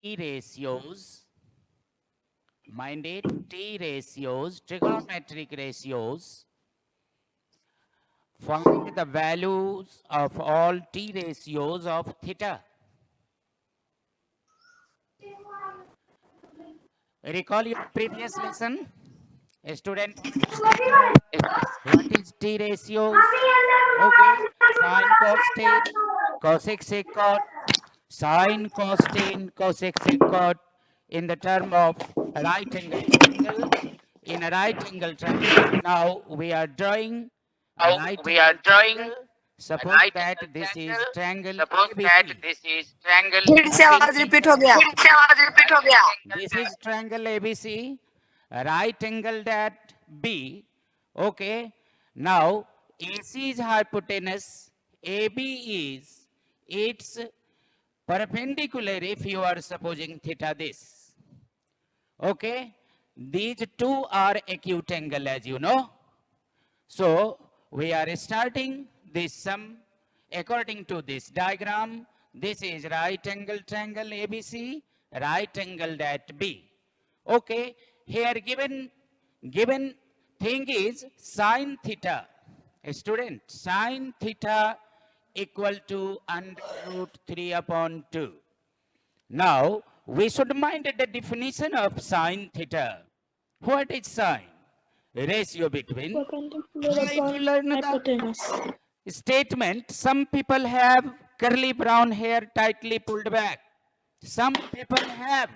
T ratios, mind it, T ratios, trigonometric ratios, find the values of all T ratios of theta. Recall your previous lesson, student. What is T ratios? Okay, sine cos tan, cosec secant, sine cos tan, cosec secant in the term of a right angle triangle. In a right angle triangle, now we are drawing a Now right we are angle drawing triangle. a Suppose right that angle this is triangle. triangle Suppose that ABC. this is triangle फिर से आवाज ABC. Repeat हो गया फिर से आवाज repeat हो गया This is triangle ABC, right angled at B. Okay. Now, AC is hypotenuse, AB is its perpendicular if you are supposing theta this. Okay. These two are acute angle as you know. So, we are starting this sum according to this diagram. This is right angle triangle ABC, right angled at B. Okay, here given thing is sine theta. Student, sine theta equal to under root 3 upon 2. Now, we should mind the definition of sine theta. What is sine? Ratio between. Perpendicular Try to upon learn hypotenuse. the statement. Some people have curly brown hair tightly pulled back. Some people have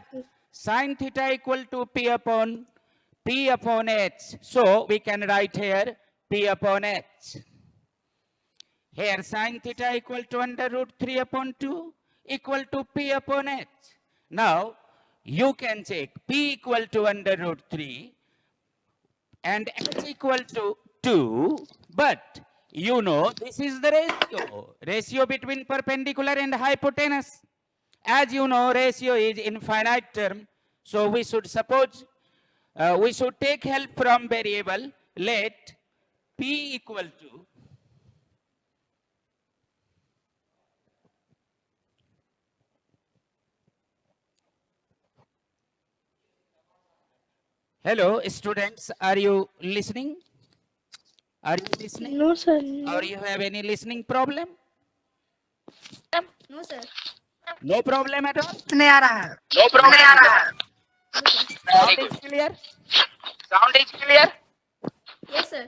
sine theta equal to P upon H. So we can write here P upon H. Here sine theta equal to under root 3 upon 2 equal to P upon H. Now you can check P equal to under root 3 and H equal to 2, but you know this is the ratio between perpendicular and hypotenuse. As you know, ratio is infinite term, so we should suppose, we should take help from variable. Let P equal to hello students, are you listening? Are you listening? No, sir. Or you have any listening problem? No, sir. No problem at all? नहीं आ रहा है No problem. Sound is clear? Sound is clear? Yes, sir.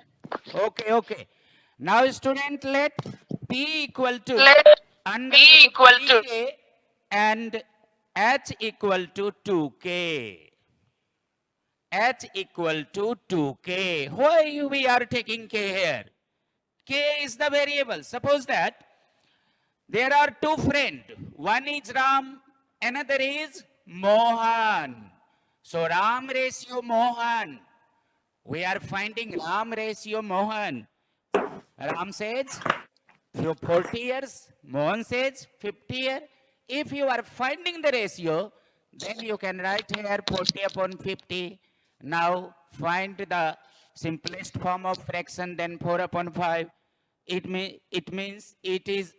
Okay, okay. Now student, let P equal to Let under P root equal to 3K and H equal to 2K. H equal to 2K. Why we are taking K here? K is the variable. Suppose that there are two friends. One is Ram, another is Mohan. So Ram ratio Mohan. We are finding Ram ratio Mohan. Ram says 40 years, Mohan says 50 years. If you are finding the ratio, then you can write here 40 upon 50. Now find the simplest form of fraction, then 4 upon 5. It means it is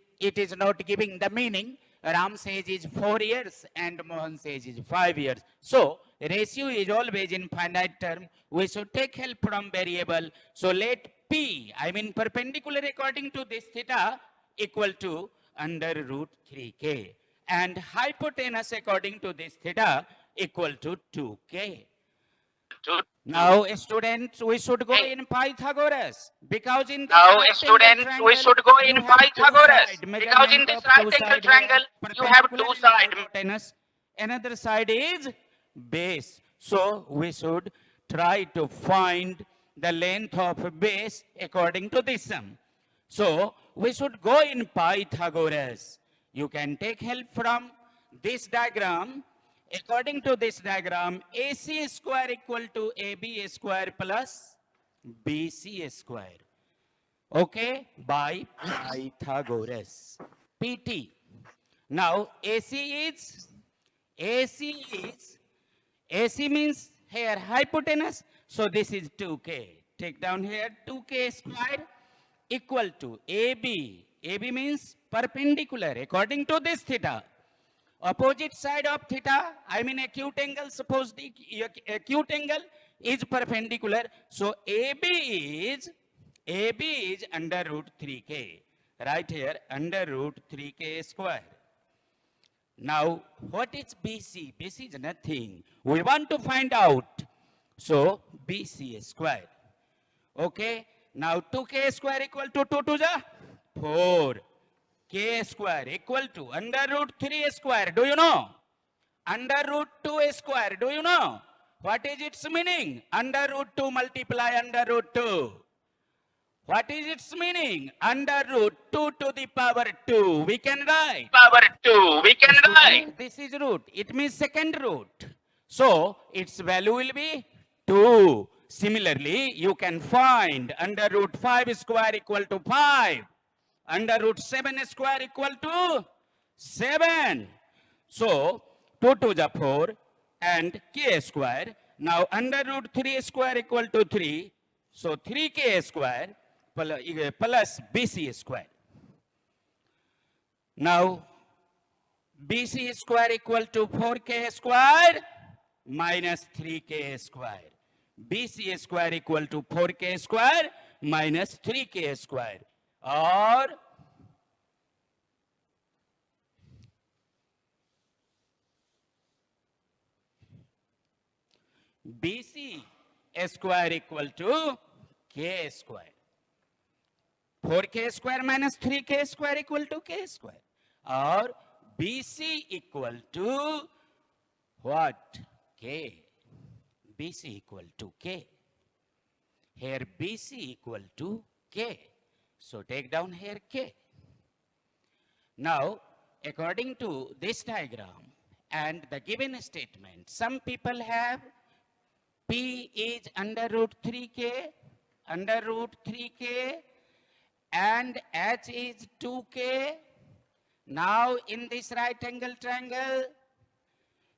not giving the meaning. Ram says is 4 years and Mohan says is 5 years. So ratio is always in finite term. We should take help from variable. So let P, I mean perpendicular according to this theta, equal to under root 3K. And hypotenuse according to this theta equal to 2K. Now, students, we should go in Pythagoras because in this now, right students, angle we triangle, should go you in have two Pythagoras side, because in measurement this of right two angle side triangle here, you have two perpendicular and sides. hypotenuse. Another side is base. So we should try to find the length of base according to this sum. So we should go in Pythagoras. You can take help from this diagram. According to this diagram, AC square equal to AB square plus BC square. Okay, by Pythagoras. PT. Now AC is AC means here hypotenuse. So this is 2K. Take down here 2K square equal to AB. AB means perpendicular according to this theta. Opposite side of theta, I mean acute angle, suppose the acute angle is perpendicular. So AB is under root 3k. Right here, under root 3k square. Now, what is BC? BC is nothing. We want to find out. So, BC square. Okay. Now, 2k square equal to 2 to the 4. K square equal to under root 3 square. Do you know? Under root 2 square. Do you know? What is its meaning? Under root 2 multiply under root 2. What is its meaning? Under root 2 to the power 2. We can write. Power 2. We can write. This is root. It means second root. So, its value will be 2. Similarly, you can find under root 5 square equal to 5. Under root 7 square equal to 7. So, 2 to the 4 and k square. Now, under root 3 square equal to 3. So, 3k square plus BC square. Now, BC square equal to 4k square minus 3k square. BC square equal to 4k square minus 3k square. Or BC square equal to k square. 4k square minus 3k square equal to k square. Or BC equal to what? K. BC equal to k. Here BC equal to k. So take down here k. Now, according to this diagram and the given statement, some people have P is under root 3k, and H is 2k. Now, in this right angle triangle,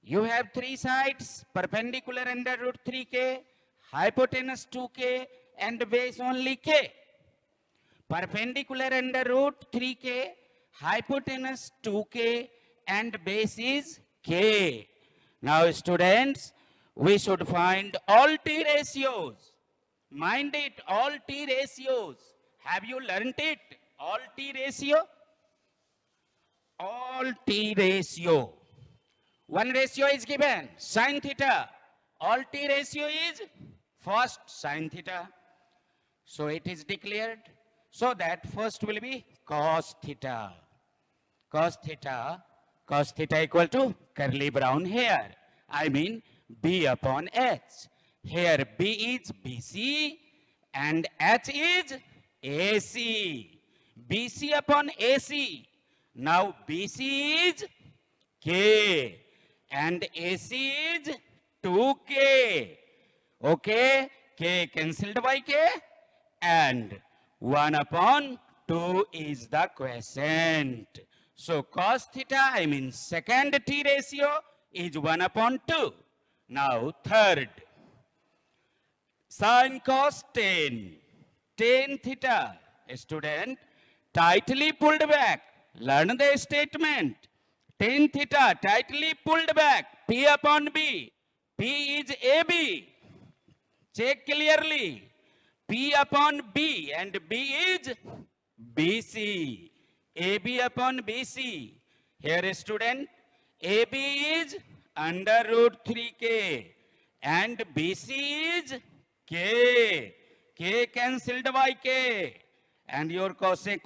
you have three sides, perpendicular under root 3k, hypotenuse 2k, and base only k. Perpendicular under root 3k, hypotenuse 2k, and base is k. Now, students, we should find all t ratios. Mind it, all t ratios. Have you learnt it? All t ratio? All t ratio. One ratio is given, sin theta. All t ratio is first sin theta. So it is declared. So that first will be cos theta. Cos theta equal to curly brown hair. I mean B upon H. Here B is BC and H is AC. BC upon AC. Now BC is K and AC is 2K. Okay, K cancelled by K and 1 upon 2 is the quotient. So cos theta, I mean second t ratio is 1 upon 2. Now third, sin cos tan, tan theta. Student, tightly pulled back. Learn the statement. Tan theta, tightly pulled back. P upon B. P is AB. Check clearly. P upon B and B is BC. AB upon BC. Here student, AB is under root 3K and BC is K. K cancelled by K. And your quotient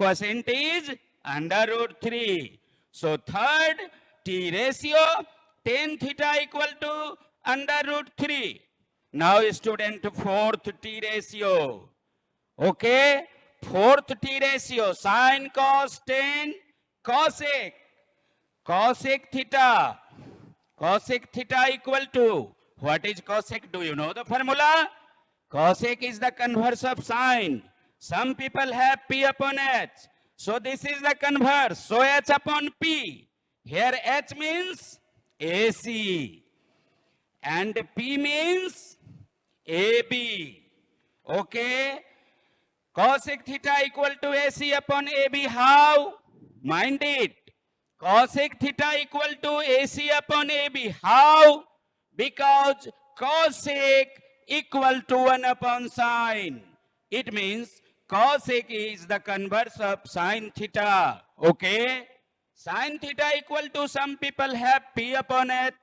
is under root 3. So third T ratio, tan theta equal to under root 3. Now student, fourth T ratio. Okay, fourth T ratio, sin cos tan cosec. Cosec theta. Cosec theta equal to, what is cosec? Do you know the formula? Cosec is the converse of sine. Some people have P upon H. So this is the converse. So H upon P. Here H means AC. And P means AB. Okay. Cosec theta equal to AC upon AB. How? Mind it. cosec theta equal to AC upon AB. How? Because cosec equal to 1 upon sine. It means cosec is the converse of sine theta. Okay? Sine theta equal to, some people have P upon H.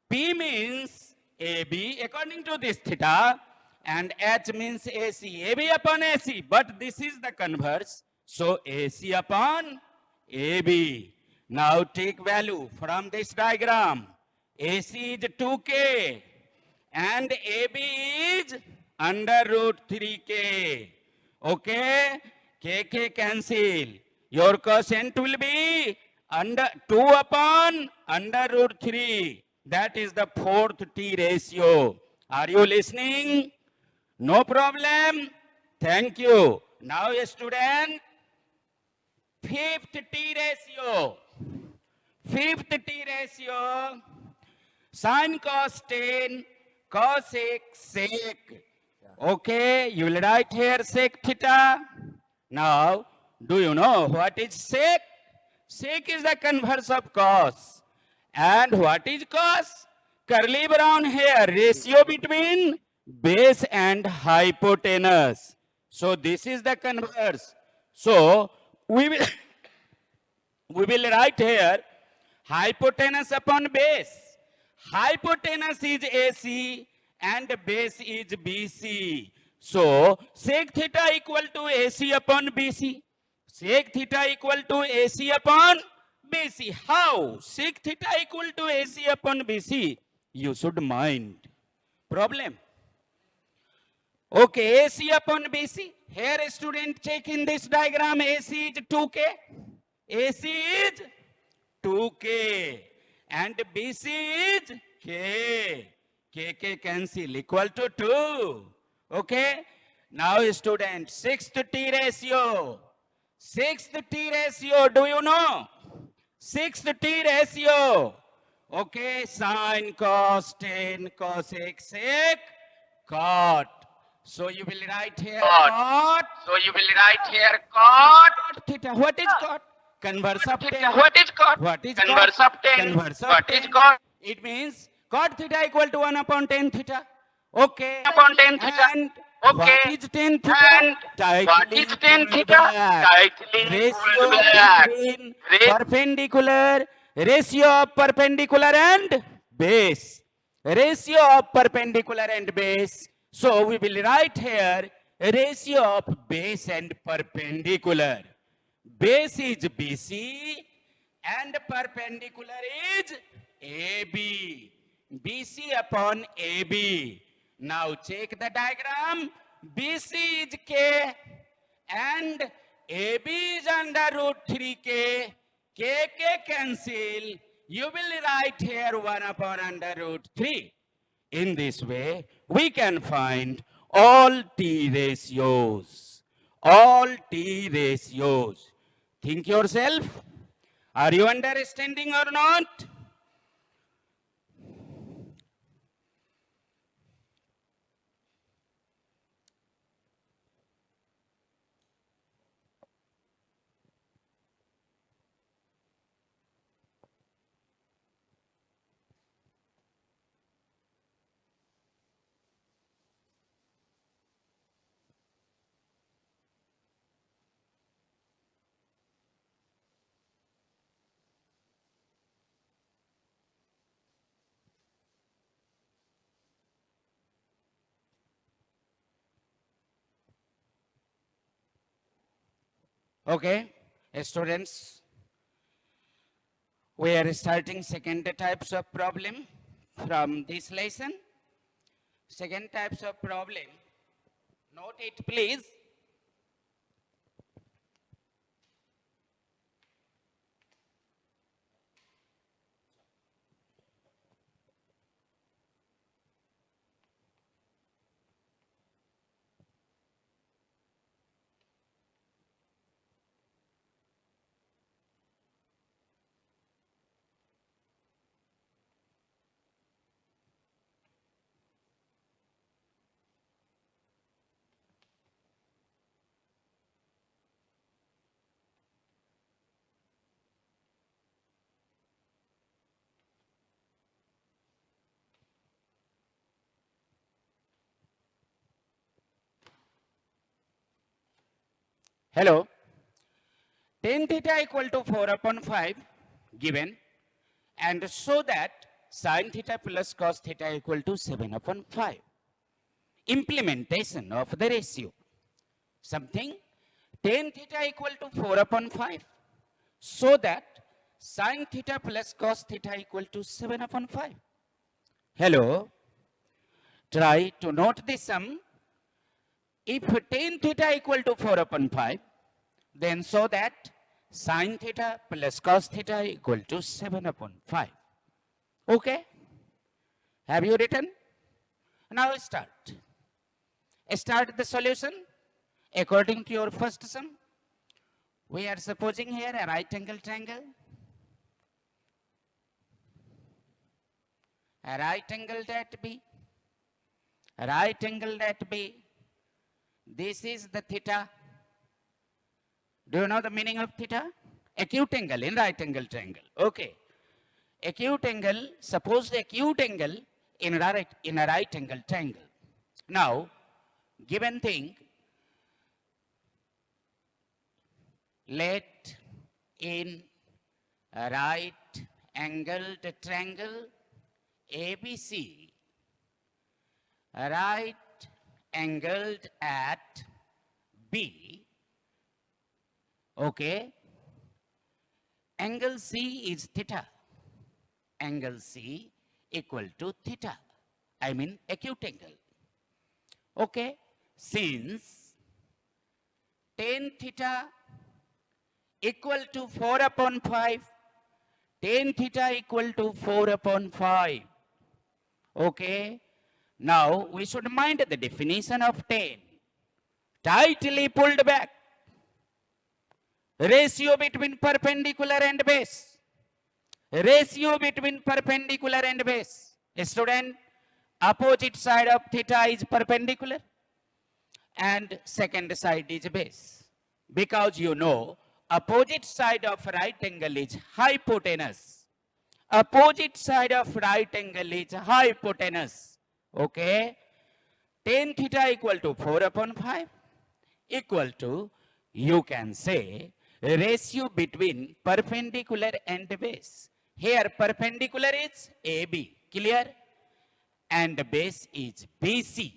P means AB according to this theta, and H means AC. AB upon AC, but this is the converse. So AC upon AB. Now take value from this diagram. AC is 2K and AB is under root 3K. Okay? KK cancel. Your quotient will be under 2 upon under root 3. That is the fourth T ratio. Are you listening? No problem. Thank you. Now, a student, fifth T ratio. Fifth T ratio. Sin cos tan, cosec sec. Okay, you will write here sec theta. Now, do you know what is sec? Sec is the converse of cos. And what is cos? Curly brown hair, ratio between base and hypotenuse. So this is the converse. So we will we will write here hypotenuse upon base. Hypotenuse is AC and base is BC. So sec theta equal to AC upon BC. Sec theta equal to AC upon BC. How? Sec theta equal to AC upon BC. You should mind. Problem. Okay, AC upon BC. Here, student, check in this diagram. AC is 2K. AC is 2K. And BC is K. KK cancel, equal to 2. Okay. Now, student, sixth T ratio. Sixth T ratio, do you know? Sixth T ratio. Okay, sine, cos, tan, cosec, sec, cot. So you will write here cot. So you will write here cot Cot theta. What is cot? Converse of theta. tan. What is cot? What is Converse cot? of tan. Converse of What is tan. cot? It means cot theta equal to 1 upon tan theta. Okay. Upon tan theta. And Okay. what is tan theta? And Tightly what is tan pulled theta? back. Tightly Ratio pulled back. between Ra- perpendicular, ratio of perpendicular and base. Ratio of perpendicular and base. So we will write here ratio of base and perpendicular. Base is BC and perpendicular is AB. BC upon AB. Now check the diagram. BC is K and AB is under root 3K. KK cancel. You will write here 1 upon under root 3. In this way, we can find all T ratios. All T ratios. Think yourself. Are you understanding or not? Okay, students, we are starting second types of problem from this lesson. Second types of problem. Note it, please. Hello. Tan theta equal to 4 upon 5 given, and so that sin theta plus cos theta equal to 7 upon 5. Implementation of the ratio. Something tan theta equal to 4 upon 5, so that sin theta plus cos theta equal to 7 upon 5. Hello. Try to note the sum. If tan theta equal to 4 upon 5, then so that sin theta plus cos theta equal to 7 upon 5. Okay? Have you written? Now start. Start the solution according to your first sum. We are supposing here a right angle triangle. A right angle at B. A right angle at B. This is the theta. Do you know the meaning of theta? Acute angle in right angle triangle. Okay. Acute angle, suppose the acute angle in a right angle triangle. Now, given thing, let in a right angled triangle ABC, right angled at B, okay, angle C is theta. Angle C equal to theta. I mean acute angle. Okay, since tan theta equal to 4 upon 5, tan theta equal to 4 upon 5. Okay, now we should mind the definition of tan. Tightly pulled back. Ratio between perpendicular and base. Ratio between perpendicular and base. Student, opposite side of theta is perpendicular and second side is base. Because you know, opposite side of right angle is hypotenuse. Opposite side of right angle is hypotenuse. Okay. Tan theta equal to 4 upon 5 equal to, you can say, ratio between perpendicular and base. Here perpendicular is AB, clear? And base is BC.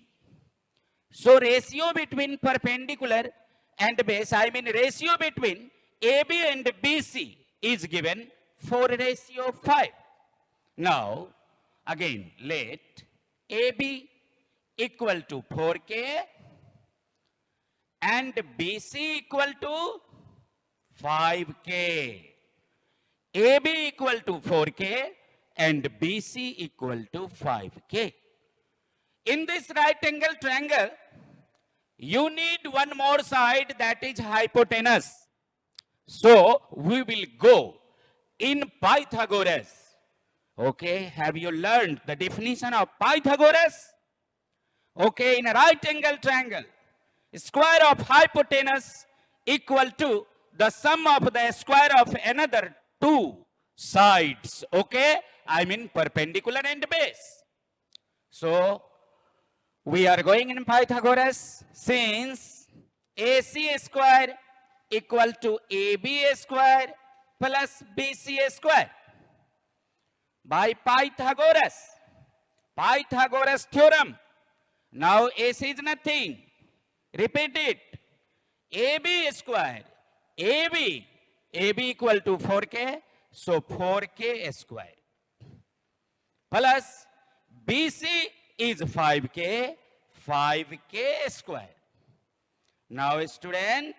So ratio between perpendicular and base, I mean ratio between AB and BC is given 4:5. Now, again, let AB equal to 4K and BC equal to 5K. AB equal to 4K and BC equal to 5K. In this right angle triangle, you need one more side, that is hypotenuse. So we will go in Pythagoras. Okay, have you learned the definition of Pythagoras? Okay, in a right angle triangle, square of hypotenuse equal to the sum of the square of another two sides. Okay, I mean perpendicular and base. So we are going in Pythagoras, since AC square equal to AB square plus BC square. By Pythagoras theorem, now AC is nothing. Repeat it. AB square, AB equal to 4K, so 4K square. Plus BC is 5K, 5K square. Now student,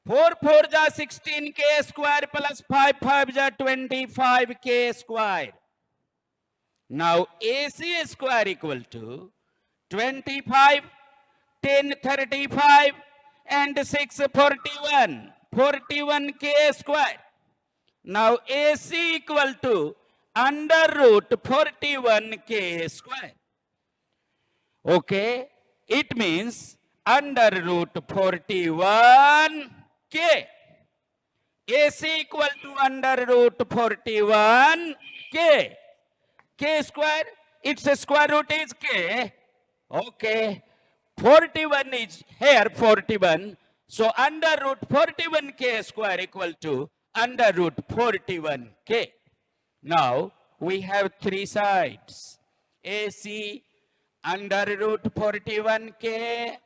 4 4 ja 16K square plus 5 5 ja 25K square. Now AC square equal to 25, 10 35 and 6 41. 41K square. Now AC equal to under root 41K square. Okay, it means under root 41K. AC equal to under root 41K. K square, its square root is K. Okay, 41 is here 41. So under root 41k square equal to under root 41k. Now we have three sides. AC under root 41k,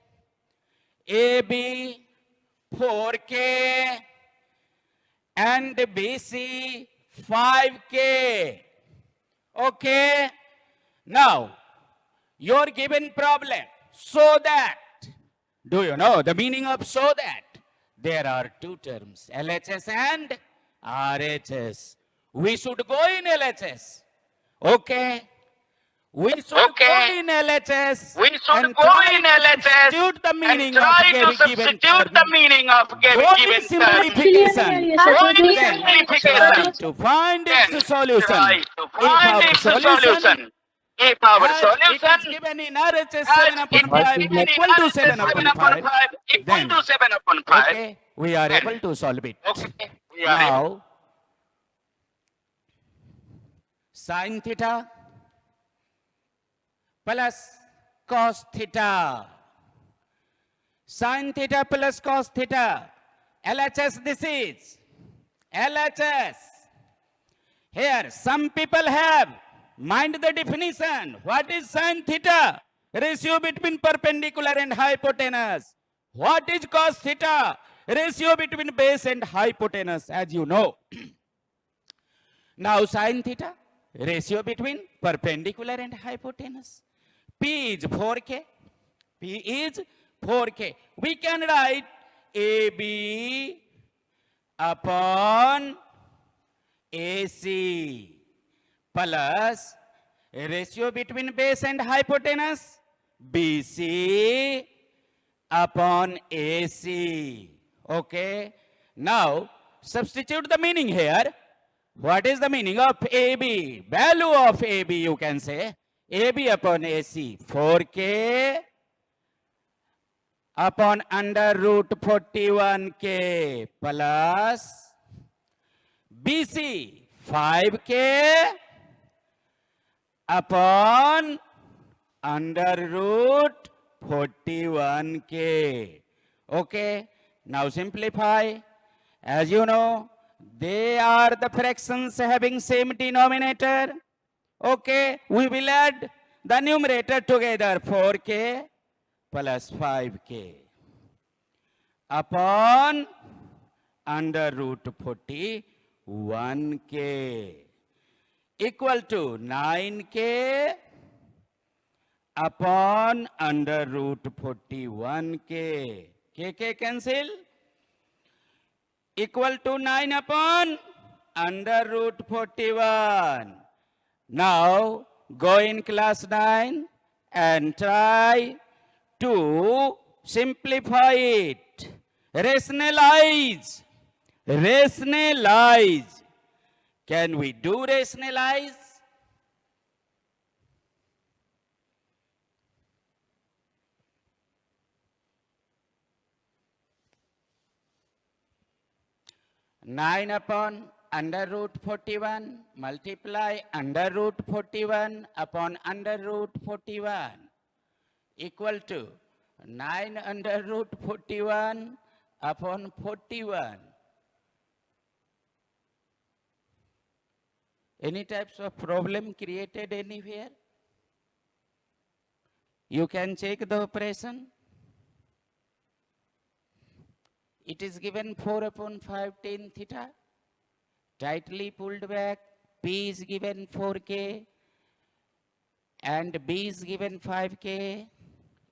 AB 4k, and BC 5k. Okay. Now your given problem, so that, do you know the meaning of so that? There are two terms, LHS and RHS. We should go in LHS. Okay. We should Okay. go in LHS. We should and go try in to LHS substitute the and meaning try of to given substitute the term. meaning of Go given in term. simplification. Yes, sir. Go in Then try simplification. to find Then its solution. try to If find our its solution, solution. If our as it is solution given in RHS as 7 upon it is 5 given in equal to RHS 7 upon 5, 5 equal then, to 7 upon 5. okay, we are Then, able to solve it. Okay, we are able. Now, sin theta plus cos theta. Sin theta plus cos theta. LHS this is. LHS. Here, some people have. Mind the definition. What is sin theta? Ratio between perpendicular and hypotenuse. What is cos theta? Ratio between base and hypotenuse, as you know. Now sin theta, ratio between perpendicular and hypotenuse. P is 4k. P is 4k. We can write AB upon AC plus ratio between base and hypotenuse BC upon AC. Okay. Now substitute the meaning here. What is the meaning of AB? Value of AB, you can say. AB upon AC 4k upon under root 41k plus BC 5k upon under root 41k. Okay. Now simplify. As you know, they are the fractions having same denominator. Okay. We will add the numerator together. 4k plus 5k upon under root 41k equal to 9k upon under root 41k. K cancel. Equal to 9 upon under root 41. Now go in class 9 and try to simplify it. Rationalize. Rationalize. Can we do rationalize? Nine upon under root 41 multiply under root 41 upon under root 41 equal to 9 under root 41 upon 41. Any types of problem created anywhere? You can check the operation. It is given 4 upon 5 tan theta. Tightly pulled back. P is given 4k and B is given 5k.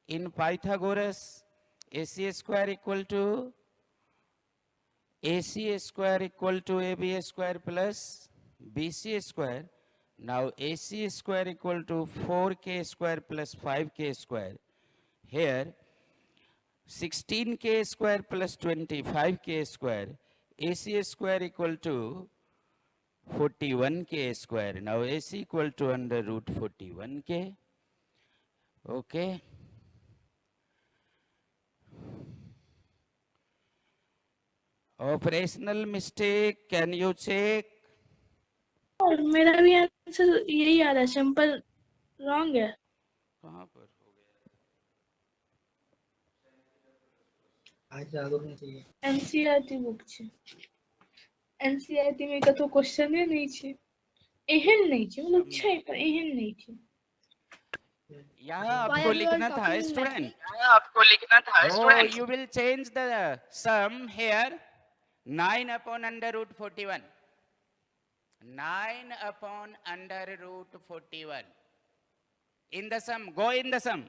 In Pythagoras, AC square equal to AC square equal to AB square plus BC square. Now AC square equal to 4k square plus 5k square. Here 16k square plus 25k square. AC square equal to 41k square. Now AC equal to under root 41k. Okay. Operational mistake, can you check? और मेरा भी answer यही आ रहा है, simple wrong है। कहाँ पर हो गया? एनसीईआरटी बुक છે एनसीईआरटी में का तो क्वेश्चन ही नहीं છે एहन नहीं છે मतलब છે पर एहन नहीं છે यहाँ Why आपको are you all लिखना था talking in स्टूडेंट Marathi? यहाँ आपको लिखना था Oh, student you will change the sum here. 9 upon under root 41. 9 upon under root 41. In the sum, go in the sum.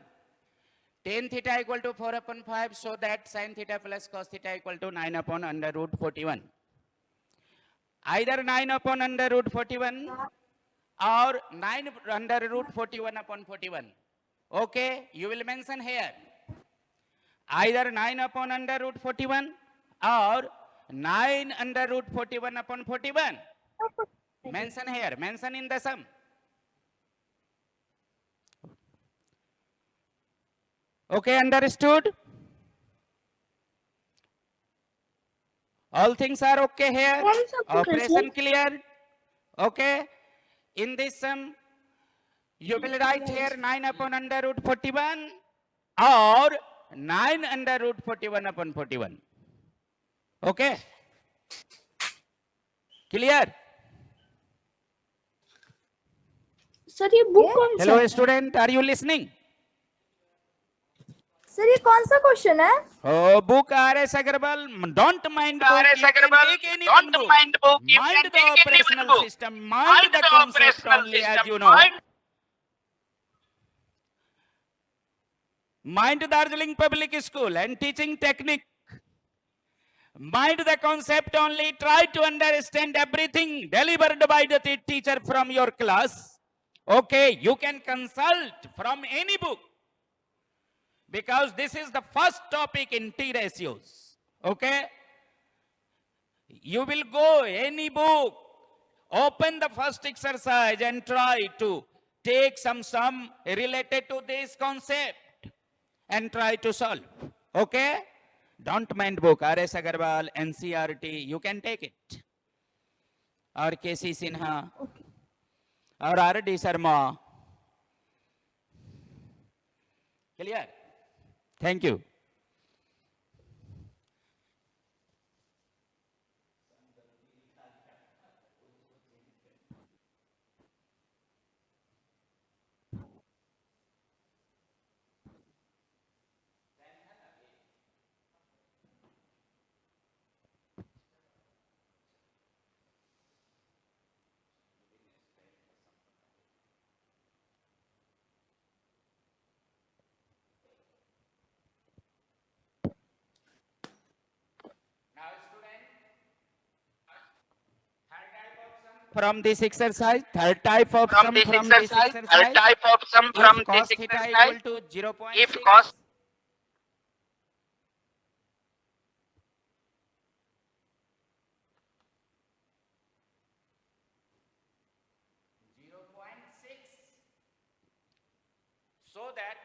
Tan theta equal to 4 upon 5, so that sin theta plus cos theta equal to 9 upon under root 41. Either 9 upon under root 41 or 9 under root 41 upon 41. Okay, you will mention here. Either 9 upon under root 41 or 9 under root 41 upon 41. Mention here, mention in the sum. Okay, understood? All things are okay here? कौन सा book है Operation sir? clear? Okay. In this sum, you will write here 9 upon under root 41 or 9 under root 41 upon 41. Okay? Clear? Sir ये book कौन सा Hello है? student, are you listening? Sir ये कौन सा क्वेश्चन है? Oh, book R.S. Agarwal, don't mind book, R.S. you can Agarwal, take any don't one book. mind book, you Mind can the take any one operational book. system, mind the concept operational only as system. you know. Mind Darjeeling Public School and teaching technique. Mind the concept only, try to understand everything delivered by the teacher from your class. Okay, you can consult from any book. Because this is the first topic in T ratios. Okay? You will go any book, open the first exercise and try to take some sum related to this concept and try to solve. Okay? Don't mind book, R.S. Agarwal, NCRT, you can take it. Or K.C. Sinha, or R.D. Sharma. Clear? Thank you. From this exercise, third type of From sum this from this exercise, exercise, third type of sum if from cos this theta exercise, equal to 0.6, if cos so that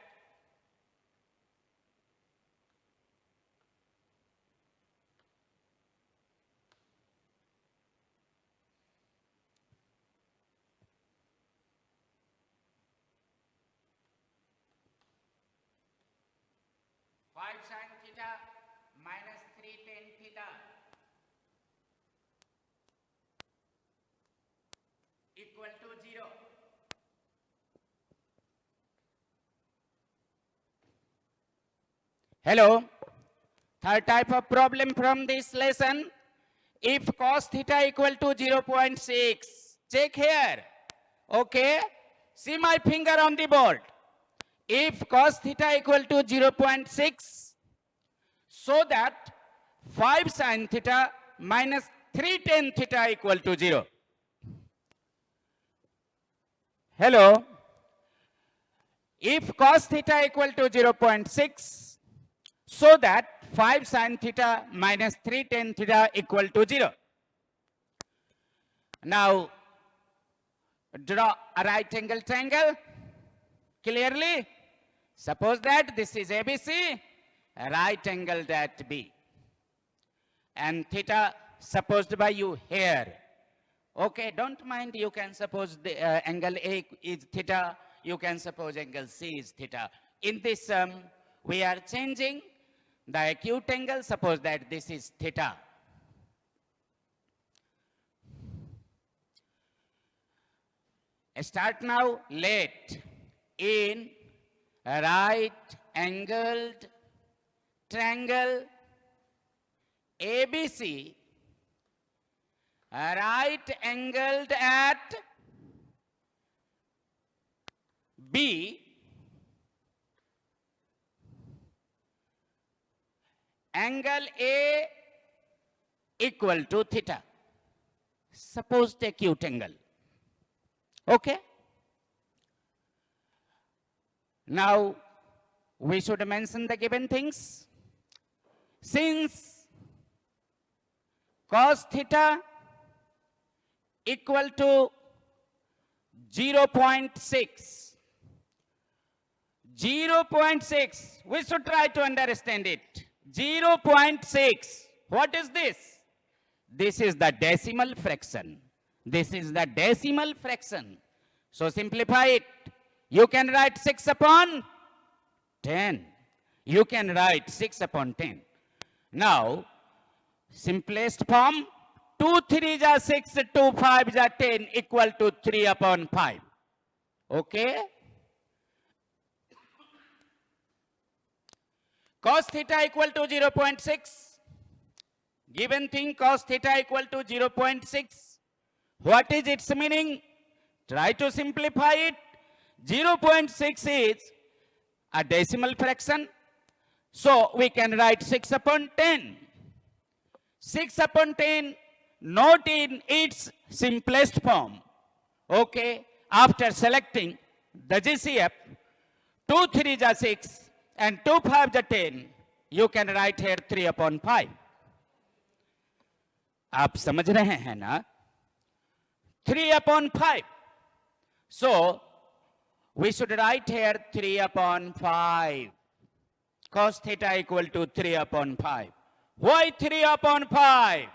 five sin theta minus 3 tan theta equal to 0. Hello. Third type of problem from this lesson. If cos theta equal to 0.6, check here. Okay. See my finger on the board. If cos theta equal to 0.6, so that 5 sin theta minus 3 tan theta equal to 0. Hello. If cos theta equal to 0.6, so that 5 sin theta minus 3 tan theta equal to 0. Now, draw a right angle triangle clearly. Suppose that this is ABC, right angle that B. And theta supposed by you here. Okay, don't mind, you can suppose the angle A is theta, you can suppose angle C is theta. In this sum, we are changing the acute angle, suppose that this is theta. Start now. Let in a right angled triangle ABC, right angled at B, angle A equal to theta. Suppose the acute angle. Okay. Now we should mention the given things. Since cos theta equal to 0.6, 0.6, we should try to understand it. 0.6, what is this? This is the decimal fraction. This is the decimal fraction. So simplify it. You can write 6 upon 10. You can write 6 upon 10. Now, simplest form, 2 3 ja 6, 2 5 ja 10 equal to 3 upon 5. Okay? Cos theta equal to 0.6. Given thing cos theta equal to 0.6. What is its meaning? Try to simplify it. 0.6 is a decimal fraction. So we can write 6 upon 10. 6 upon 10, not in its simplest form. Okay, after selecting the GCF, 2 3 ja 6 and 2 5 ja 10, you can write here 3 upon 5. आप समझ रहे हैं ना? 3 upon 5. So we should write here 3 upon 5. Cos theta equal to 3 upon 5. Why 3 upon 5?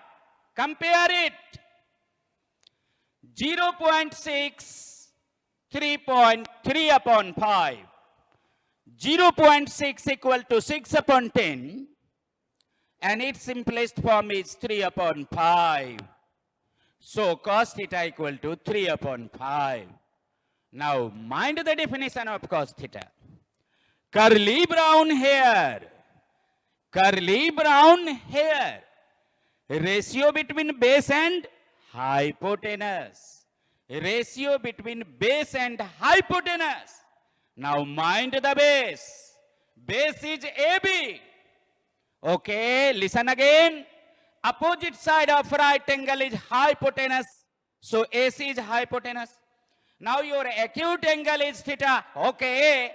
Compare it. 0.6, 3.3 upon 5. 0.6 equal to 6 upon 10. And its simplest form is 3 upon 5. So cos theta equal to 3 upon 5. Now mind the definition of cos theta. Curly brown hair. Curly brown hair. Ratio between base and hypotenuse. Ratio between base and hypotenuse. Now mind the base. Base is AB. Okay, listen again. Opposite side of right angle is hypotenuse. So AC is hypotenuse. Now your acute angle is theta. Okay,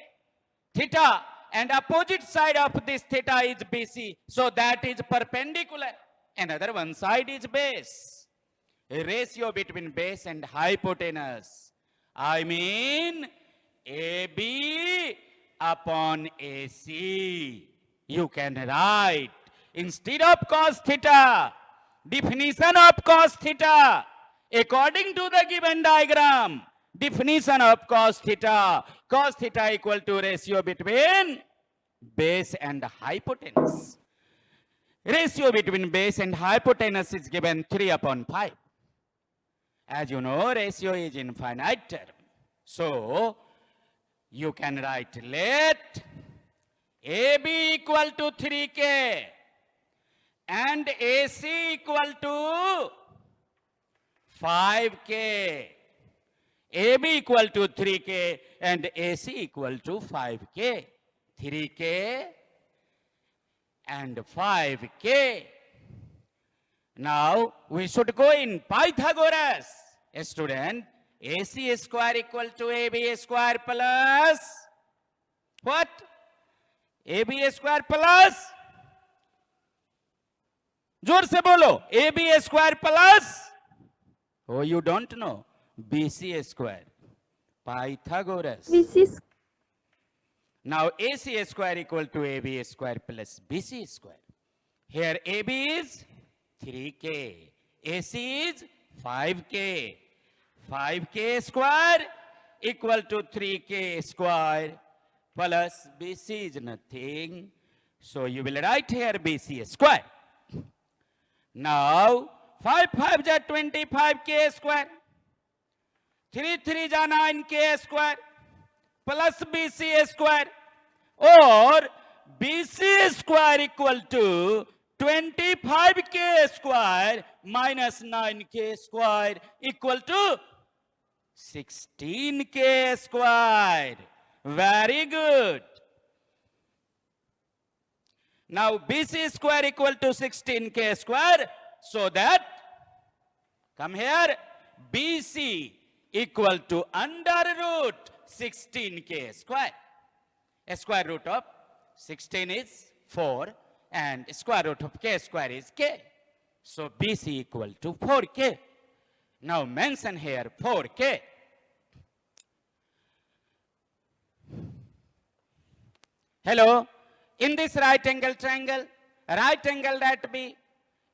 theta. And opposite side of this theta is BC. So that is perpendicular. Another one side is base. A ratio between base and hypotenuse. I mean AB upon AC. You can write instead of cos theta, definition of cos theta according to the given diagram. Definition of cos theta equal to ratio between base and hypotenuse. Ratio between base and hypotenuse is given 3 upon 5. As you know, ratio is infinite term. So you can write let AB equal to 3K and AC equal to 5K. AB equal to 3K and AC equal to 5K. 3K and 5K. Now we should go in Pythagoras. A student, AC square equal to AB square plus what? AB square plus, जोर से बोलो, AB square plus, oh you don't know, BC square, Pythagoras. BC. Now AC square equal to AB square plus BC square. Here AB is 3K, AC is 5K. 5K square equal to 3K square plus BC is nothing So you will write here BC square. Now 5 5 ja 25k square. 3 3 ja 9k square plus BC square, or BC square equal to 25k square minus 9k square equal to 16k square. Very good. Now BC square equal to 16k square, so that, come here, BC equal to under root 16k square. A square root of 16 is 4 and square root of k square is k. So BC equal to 4k. Now mention here 4k. Hello, in this right angle triangle that be,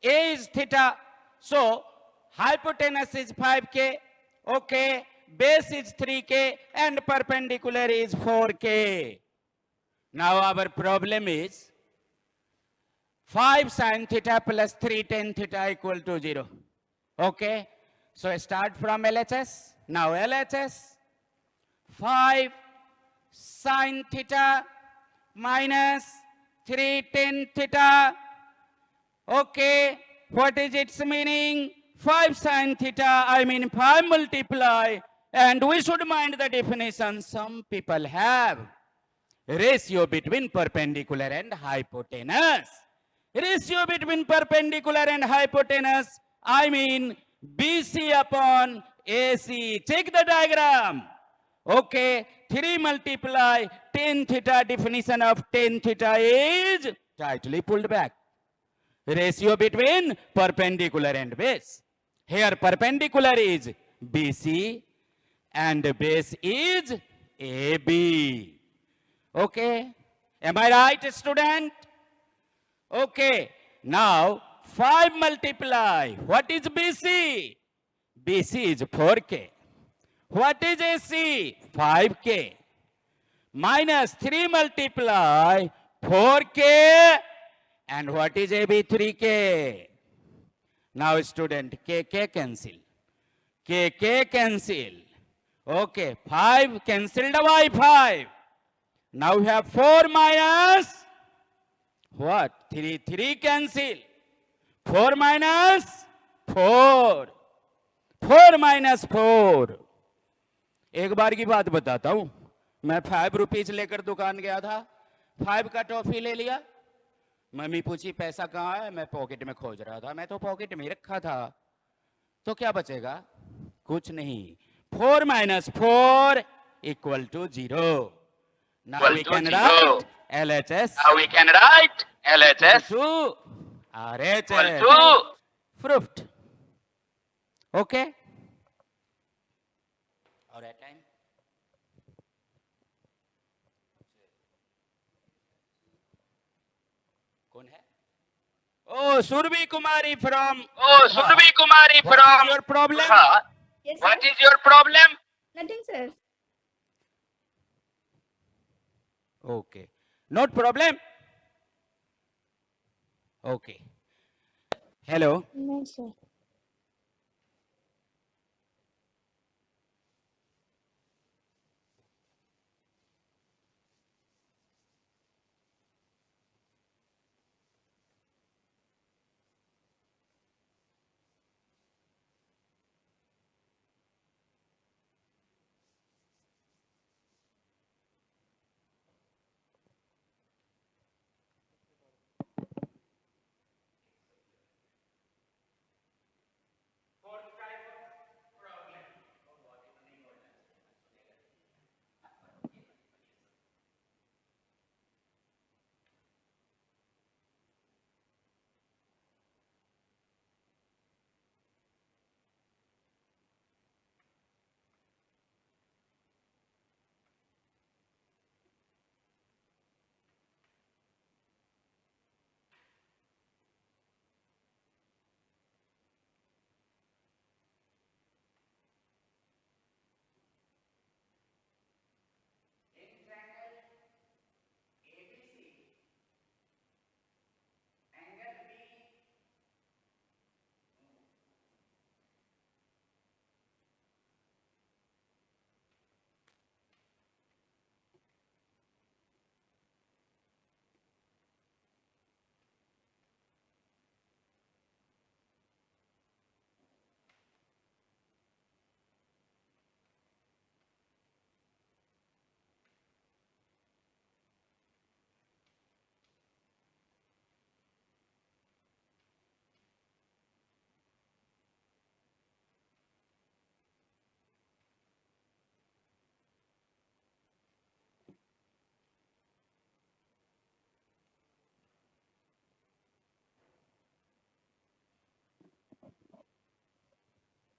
A is theta, so hypotenuse is 5k, okay, base is 3k and perpendicular is 4k. Now our problem is 5 sin theta plus 3 tan theta equal to 0. Okay, so start from LHS. Now LHS, 5 sin theta minus 3 tan theta. Okay, what is its meaning? 5 sin theta, I mean 5 multiply, and we should mind the definition some people have. Ratio between perpendicular and hypotenuse. Ratio between perpendicular and hypotenuse, I mean BC upon AC. Check the diagram. Okay, 3 multiply tan theta, definition of tan theta is tightly pulled back. Ratio between perpendicular and base. Here perpendicular is BC and base is AB. Okay, am I right, student? Okay, now 5 multiply, what is BC? BC is 4k. What is AC? 5k. Minus 3 multiply 4k, and what is AB? 3k. Now student, k cancel. K cancel. Okay, 5 cancelled by 5. Now we have 4 minus what? 3 cancel. 4 minus 4. 4 minus 4. एक बार की बात बताता हूं, मैं 5 rupees लेकर दुकान गया था, 5 का टॉफी ले लिया। मम्मी पूछी पैसा कहाँ है, मैं पॉकेट में खोज रहा था, मैं तो पॉकेट में रखा था, तो क्या बचेगा? कुछ नहीं। 4 minus 4 equal to 0. Now Equal we to can 0. write LHS Now we can write LHS to equal RHS. to Proved. Okay? All right, time. कौन है? Oh, Surbi Kumari from. Oh, Surabhi Kumari What is from your problem? Bihar. Yes, sir. What is your problem? Nothing, sir. Okay. Not problem? Okay. Hello. No, sir.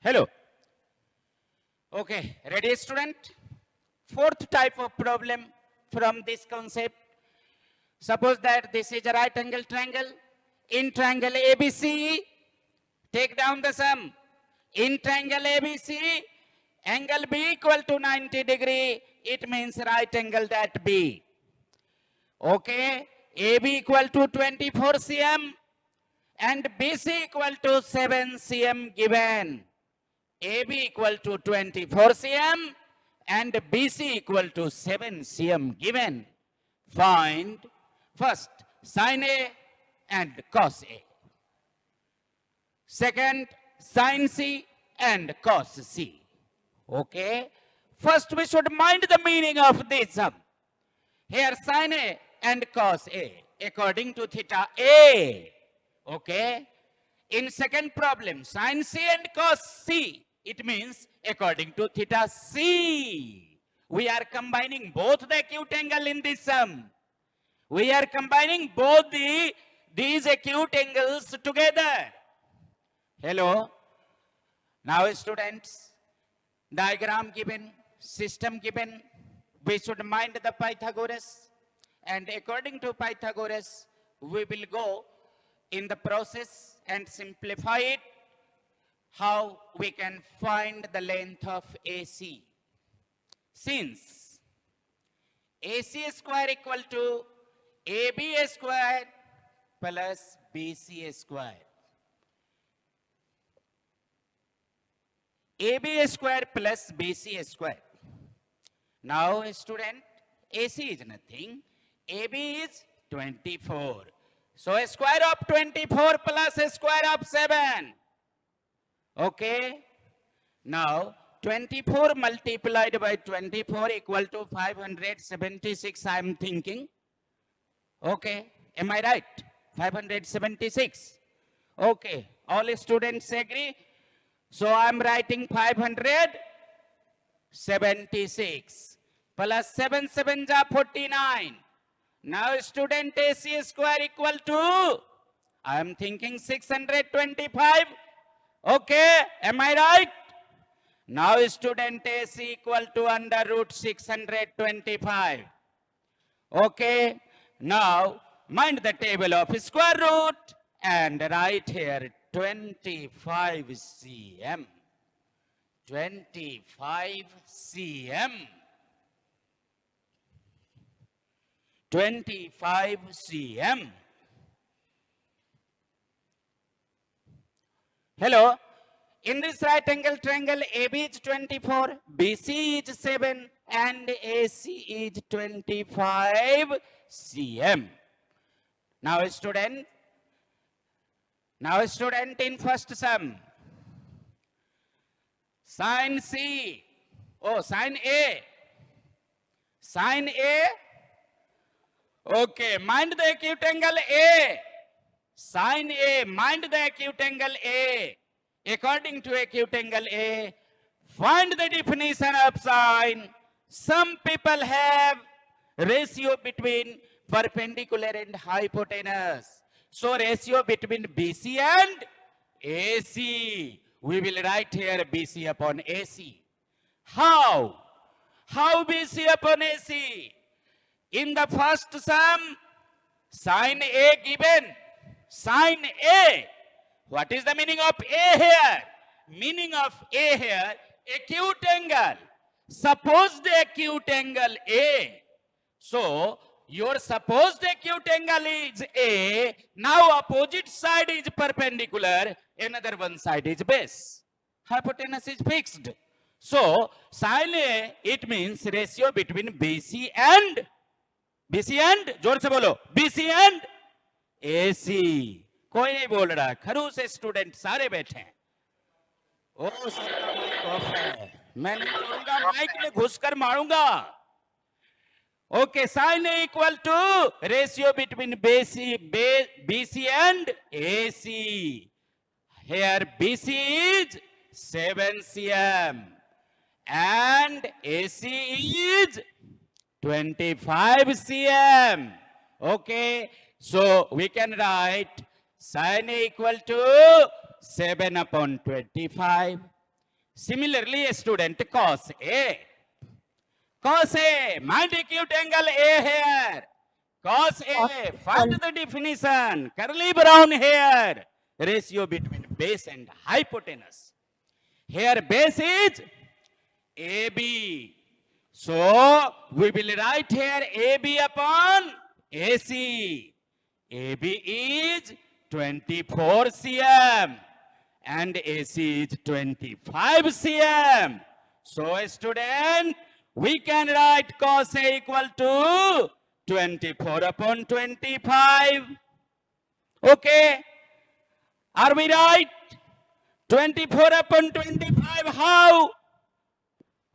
Hello. Okay, ready student? Fourth type of problem from this concept. Suppose that this is a right angle triangle. In triangle ABC, take down the sum. In triangle ABC, angle B equal to 90 degree. It means right angle that B. Okay, AB equal to 24 cm and BC equal to 7 cm given. AB equal to 24 cm and BC equal to 7 cm given. Find first sin A and cos A. Second, sin C and cos C. Okay. First we should mind the meaning of this sum. Here sin A and cos A according to theta A. Okay. In second problem, sin C and cos C, it means according to theta C. We are combining both the acute angle in this sum. We are combining both these acute angles together. Hello. Now students, diagram given, system given, we should mind the Pythagoras, and according to Pythagoras, we will go in the process and simplify it, how we can find the length of AC. Since AC square equal to AB square plus BC square. AB square plus BC square. Now student, AC is nothing. AB is 24. So square of 24 plus square of 7. Okay. Now 24 multiplied by 24 equal to 576, I am thinking. Okay. Am I right? 576. Okay. All students agree? So I am writing 576 plus 7 7 ja 49. Now student AC square equal to, I am thinking 625. Okay, am I right? Now student AC equal to under root 625. Okay, now mind the table of square root and write here 25 cm. 25 cm. 25 cm. Hello. In this right angle triangle, AB is 24, BC is 7, and AC is 25 cm. Now student in first sum, sin C, sin A, okay, mind the acute angle A, sin A, mind the acute angle A. According to acute angle A, find the definition of sine. Some people have ratio between perpendicular and hypotenuse. So ratio between BC and AC. We will write here BC upon AC. How? How BC upon AC? In the first sum, sin A given. Sin A. What is the meaning of A here? Meaning of A here, acute angle. Suppose the acute angle A. So, your supposed acute angle is A. Now, opposite side is perpendicular. Another one side is base. Hypotenuse is fixed. So, sin A, it means ratio between BC and, जोर से बोलो, BC and AC. कोई नहीं बोल रहा, खरूस student सारे बैठे हैं। ओ सबका माइक ऑफ है, मैं नहीं छोड़ूंगा, माइक में घुसकर मारूंगा। Okay, sin A equal to ratio between BC and AC. Here BC is 7 cm and AC is 25 cm. Okay, so we can write sin A equal to 7 upon 25. Similarly, student, cos A. Cos A, mind acute angle A here. Cos A, find the definition. Curly brown here. Ratio between base and hypotenuse. Here base is AB. So we will write here AB upon AC. AB is 24 cm and AC is 25 cm. So student, we can write cos A equal to 24 upon 25. Okay. Are we right? 24 upon 25, how?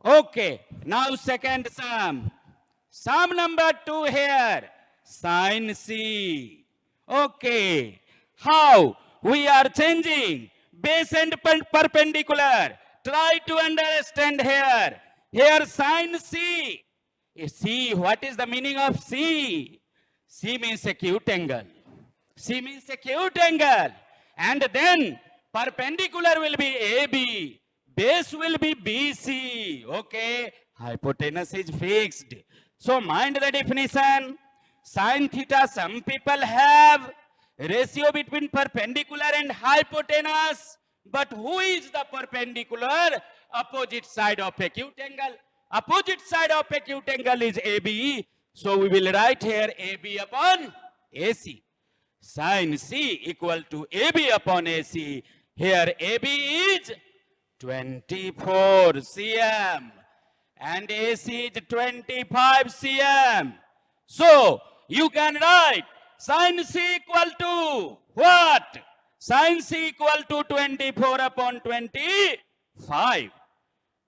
Okay, now second sum. Sum number 2 here, sin C. Okay, how? We are changing base and perpendicular. Try to understand here. Here sin C. C, what is the meaning of C? C means acute angle. C means acute angle. And then perpendicular will be AB. Base will be BC. Okay. Hypotenuse is fixed. So mind the definition. Sin theta, some people have ratio between perpendicular and hypotenuse. But who is the perpendicular? Opposite side of acute angle. Opposite side of acute angle is AB. So we will write here AB upon AC. Sin C equal to AB upon AC. Here AB is 24 cm and AC is 25 cm. So you can write sin C equal to what? Sin C equal to 24 upon 25.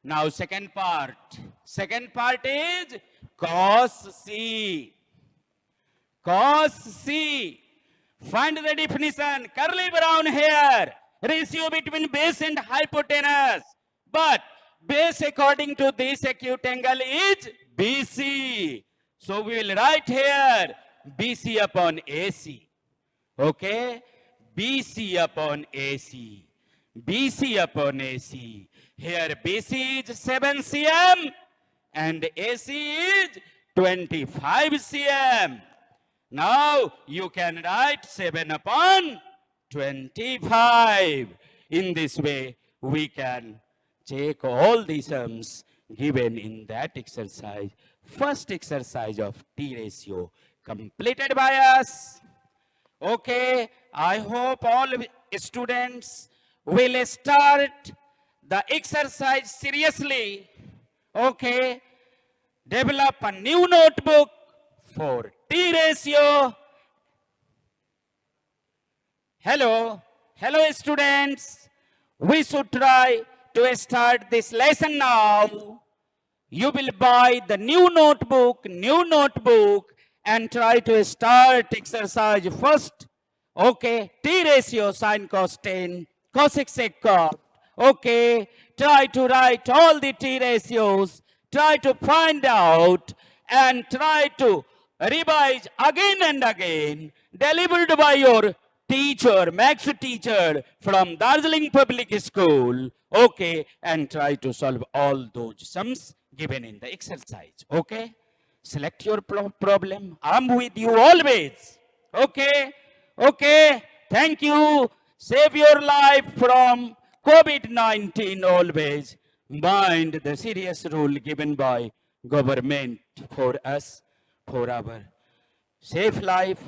Now second part. Second part is cos C. Cos C. Find the definition. Curly brown here. Ratio between base and hypotenuse. But base according to this acute angle is BC. So we will write here BC upon AC. Okay? BC upon AC. BC upon AC. Here BC is 7 cm and AC is 25 cm. Now you can write 7 upon 25. In this way, we can check all the sums given in that exercise. First exercise of T ratio completed by us. Okay, I hope all students will start the exercise seriously. Okay, develop a new notebook for T ratio. Hello students. We should try to start this lesson now. You will buy the new notebook and try to start exercise first. Okay, T ratio sin cos 10, cosec sec cot. Okay, try to write all the T ratios, try to find out and try to revise again and again, delivered by your teacher, maths teacher from Darjeeling Public School. Okay, and try to solve all those sums given in the exercise. Okay, select your problem. I'm with you always. Okay, thank you. Save your life from COVID-19 always. Mind the serious rule given by government for us, for our safe life.